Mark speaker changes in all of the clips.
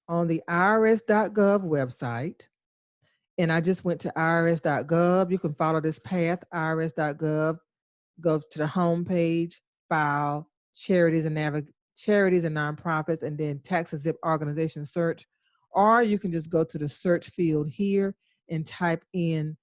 Speaker 1: on the irs.gov website. And I just went to irs.gov. You can follow this path, irs.gov, go to the home page, file, charities and nonprofits, and then tax exempt organization search. Or you can just go to the search field here and type in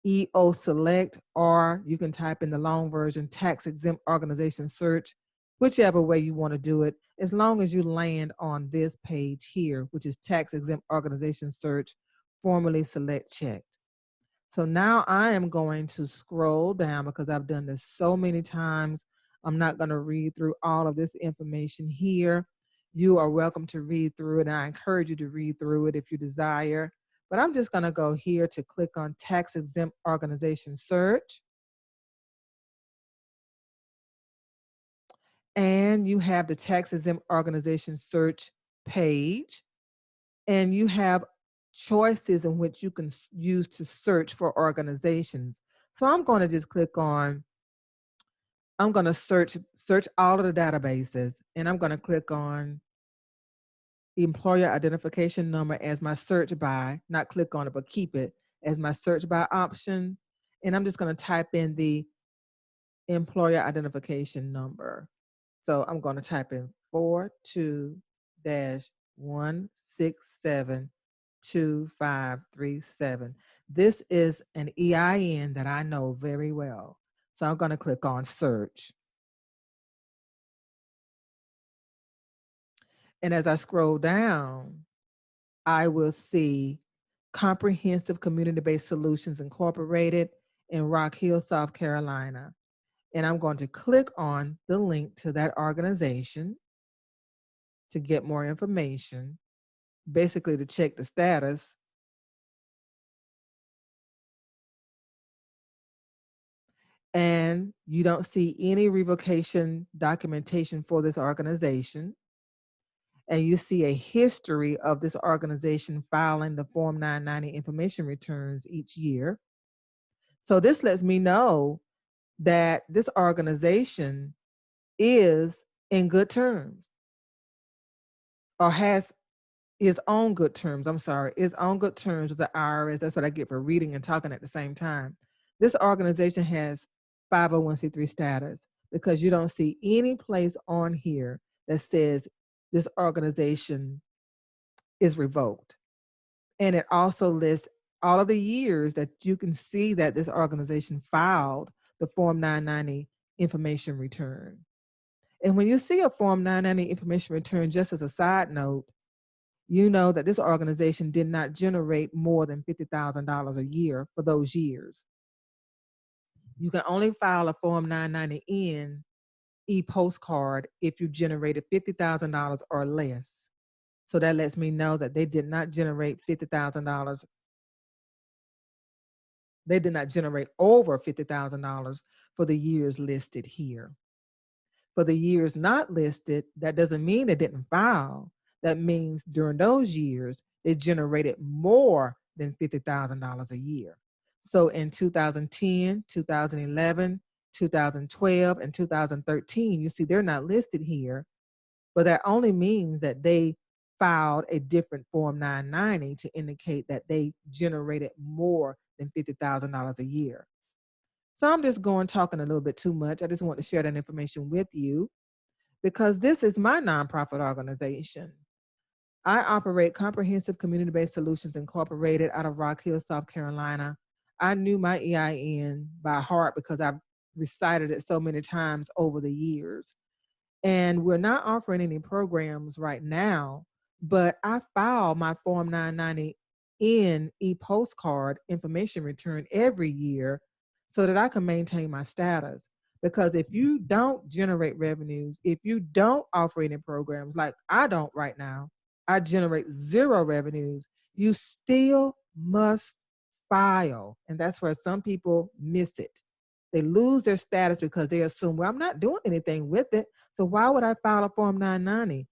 Speaker 1: EO Select, or you can type in the long version, tax exempt organization search, whichever way you want to do it, as long as you land on this page here, which is tax exempt organization search, formerly select checked. So now I am going to scroll down because I've done this so many times. I'm not going to read through all of this information here. You are welcome to read through it, and I encourage you to read through it if you desire. But I'm just going to go here to click on tax exempt organization search. And you have the tax exempt organization search page. And you have choices in which you can use to search for organizations. So I'm going to just click on, I'm going to search all of the databases, and I'm going to click on employer identification number as my search by, not click on it, but keep it as my search by option. And I'm just going to type in the employer identification number. So I'm going to type in 42-1672537. This is an EIN that I know very well. So I'm going to click on search. And as I scroll down, I will see Comprehensive Community-Based Solutions Incorporated in Rock Hill, South Carolina. And I'm going to click on the link to that organization to get more information, basically to check the status. And you don't see any revocation documentation for this organization. And you see a history of this organization filing the Form 990 information returns each year. So this lets me know that this organization is in good terms, or is on good terms with the IRS. That's what I get for reading and talking at the same time. This organization has 501c3 status, because you don't see any place on here that says this organization is revoked. And it also lists all of the years that you can see that this organization filed the Form 990 information return. And when you see a Form 990 information return, just as a side note, you know that this organization did not generate more than $50,000 a year for those years. You can only file a Form 990 in e-postcard if you generated $50,000 or less. So that lets me know that they did not generate $50,000. They did not generate over $50,000 for the years listed here. For the years not listed, that doesn't mean they didn't file. That means during those years, they generated more than $50,000 a year. So in 2010, 2011, 2012, and 2013, you see they're not listed here, but that only means that they filed a different Form 990 to indicate that they generated more than $50,000 a year. So I'm just talking a little bit too much. I just want to share that information with you because this is my nonprofit organization. I operate Comprehensive Community-Based Solutions Incorporated out of Rock Hill, South Carolina. I knew my EIN by heart because I've recited it so many times over the years. And we're not offering any programs right now, but I file my Form 990 in e-postcard information return every year so that I can maintain my status. Because if you don't generate revenues, if you don't offer any programs, like I don't right now, I generate zero revenues, you still must file. And that's where some people miss it. They lose their status because they assume, well, I'm not doing anything with it, so why would I file a Form 990?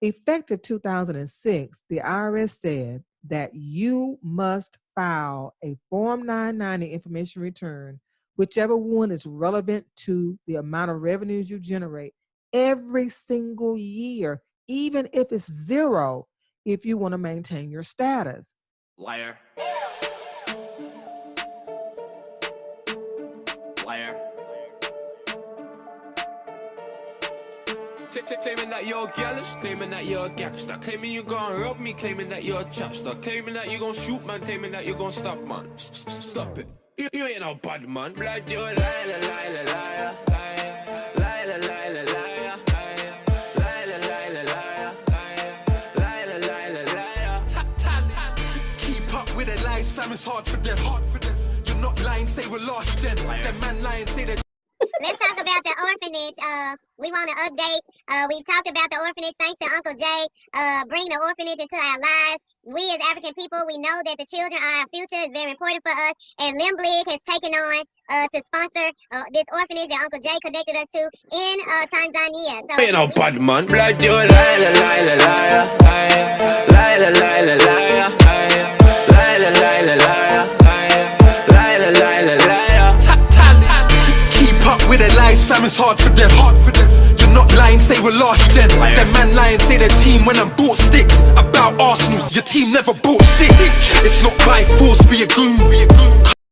Speaker 1: Effective 2006, the IRS said that you must file a Form 990 information return, whichever one is relevant to the amount of revenues you generate every single year, even if it's zero. if you want to maintain your status.
Speaker 2: Liar. Liar. Claiming that you're jealous, claiming that you're a gangster, claiming you gonna rob me, claiming that you're a chapster, claiming that you gonna shoot man, claiming that you gonna stop man. Stop it. You ain't no bad man. Blood, you a liar, liar, liar, liar, liar, liar, liar, liar, liar, liar, liar, liar, liar.
Speaker 3: Keep up with the lies, fam, it's hard for them. You're not lying, say wallahi then. Them man lying, say that.
Speaker 4: Let's talk about the orphanage. We want to update. We've talked about the orphanage thanks to Uncle Jay. Bring the orphanage into our lives. We as African people, we know that the children are our future. It's very important for us. And Limblig has taken on to sponsor this orphanage that Uncle Jay connected us to in Tanzania. So
Speaker 2: ain't no bad man. Blood, you a liar, liar, liar, liar, liar, liar, liar, liar, liar, liar, liar, liar.
Speaker 3: Keep up with the lies, fam, it's hard for them. You're not lying, say wallahi then. Them man lying, say their team when I'm bought sticks. About Arsenals, your team never bought shit. It's not by force, be a goon.